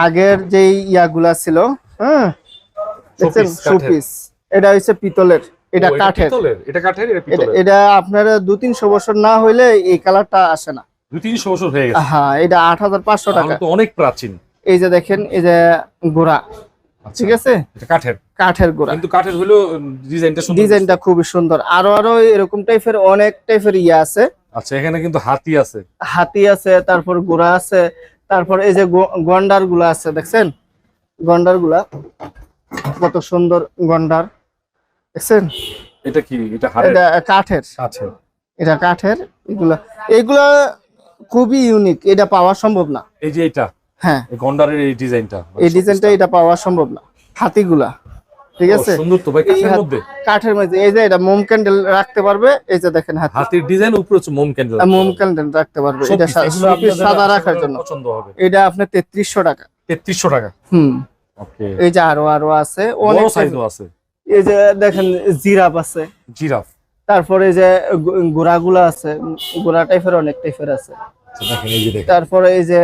আগের যে ইয়াগুলা ছিল, হ্যাঁ দেখছেন শোপিস, এটা হচ্ছে পিতলের, এটা কাঠের। এটা কাঠের, এটা পিতলের। এটা আপনার 2-300 বছর না হইলে এই কালারটা আসে না। 200-300 বছর হয়ে গেছে। হ্যাঁ, এটা 8500 টাকা। তো অনেক প্রাচীন। এই যে দেখেন, এই যে গোড়া, ঠিক আছে, এটা কাঠের, কাঠের গোড়া, কিন্তু কাঠের হলো ডিজাইনটা সুন্দর, ডিজাইনটা খুবই সুন্দর। আরো এরকম টাইপের অনেক টাইপের ইয়া আছে। আচ্ছা, এখানে কিন্তু হাতি আছে, হাতি আছে, তারপর গোড়া আছে, তারপর এই যে গন্ডার গুলা আছে, দেখছেন গন্ডার গুলা কত সুন্দর গন্ডার, দেখছেন। এটা কি? এটা কাঠের, কাঠের, এটা কাঠের। এগুলা খুবই ইউনিক, এটা পাওয়া সম্ভব না। এই যে এটা, হ্যাঁ, এই গন্ডারের এই ডিজাইনটা, এই ডিজাইনটা এটা পাওয়া সম্ভব না। হাতিগুলা, ঠিক আছে, সুন্দর তো ভাই, কাঠের মধ্যে। কাঠের মধ্যে এই যে এটা মোম ক্যান্ডেল রাখতে পারবে। এই যে দেখেন হাতির ডিজাইন, উপরে হচ্ছে মোম ক্যান্ডেল, মোম ক্যান্ডেল রাখতে পারবে। এটা সাদা রাখার জন্য পছন্দ হবে। এটা আপনার 3300 টাকা। 3300 টাকা। ওকে। এই যে আরো আছে, অনেক সাইজও আছে। এই যে দেখেন জিরাফ আছে, জিরাফ। তারপরে এই যে ঘোড়াগুলা আছে, ঘোড়া টাইপের অনেক টাইপের আছে। দেখেন এই যে, দেখেন তারপরে এই যে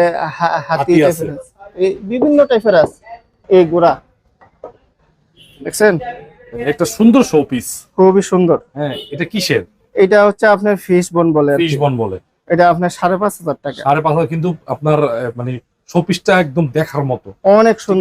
হাতি টাইপের আছে, এই বিভিন্ন টাইপের আছে। এই ঘোড়া দেখছেন, একটা সুন্দর শো পিস, খুবই সুন্দর। হ্যাঁ, এটা কিসের? এটা হচ্ছে আপনার ফিশ বন বলে, ফিশ বন বলে। এটা আপনার 5500 টাকা। 5500, কিন্তু আপনার মানে শো পিসটা একদম দেখার মতো, অনেক সুন্দর।